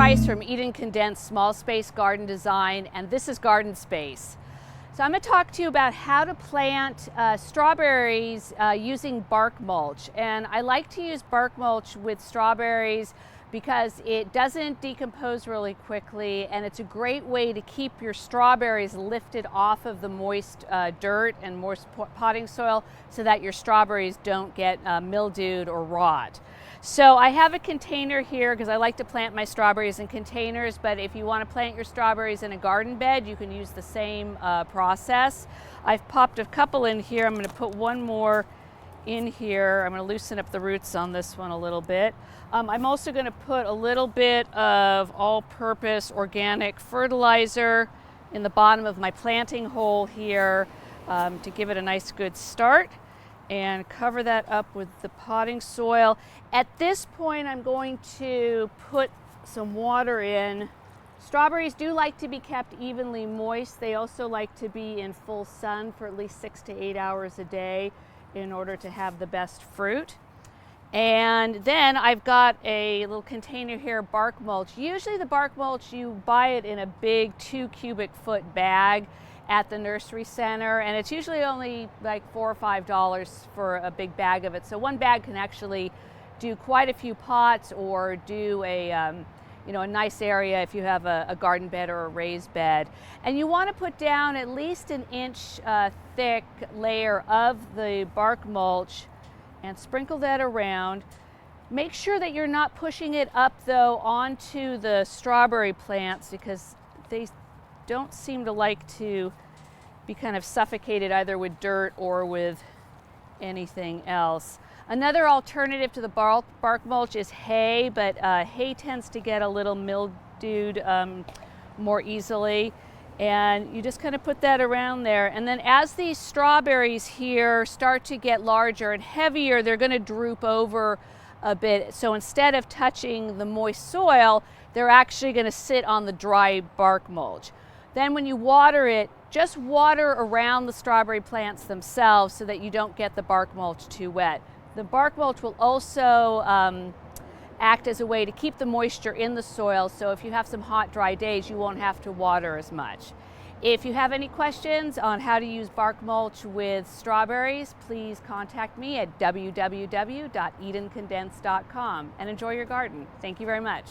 Rice from Eden Condensed Small Space Garden Design, and this is Garden Space. So I'm going to talk to you about how to plant strawberries using bark mulch. And I like to use bark mulch with strawberries because it doesn't decompose really quickly, and it's a great way to keep your strawberries lifted off of the moist dirt and moist potting soil so that your strawberries don't get mildewed or rot. So I have a container here because I like to plant my strawberries in containers, but if you want to plant your strawberries in a garden bed, you can use the same process. I've popped a couple in here. I'm going to put one more in here. I'm going to loosen up the roots on this one a little bit. I'm also going to put a little bit of all-purpose organic fertilizer in the bottom of my planting hole here to give it a nice good start, and cover that up with the potting soil. At this point, I'm going to put some water in. Strawberries do like to be kept evenly moist. They also like to be in full sun for at least 6 to 8 hours a day in order to have the best fruit. And then I've got a little container here, bark mulch. Usually the bark mulch, you buy it in a big 2 cubic foot bag at the nursery center, and it's usually only like $4 or $5 for a big bag of it. So one bag can actually do quite a few pots, or do a a nice area if you have a garden bed or a raised bed. And you want to put down at least an inch thick layer of the bark mulch and sprinkle that around. Make sure that you're not pushing it up though onto the strawberry plants, because they don't seem to like to be kind of suffocated either with dirt or with anything else. Another alternative to the bark mulch is hay, but hay tends to get a little mildewed more easily. And you just kind of put that around there. And then as these strawberries here start to get larger and heavier, they're going to droop over a bit. So instead of touching the moist soil, they're actually going to sit on the dry bark mulch. Then when you water it, just water around the strawberry plants themselves so that you don't get the bark mulch too wet. The bark mulch will also act as a way to keep the moisture in the soil, so if you have some hot, dry days, you won't have to water as much. If you have any questions on how to use bark mulch with strawberries, please contact me at www.edencondensed.com, and enjoy your garden. Thank you very much.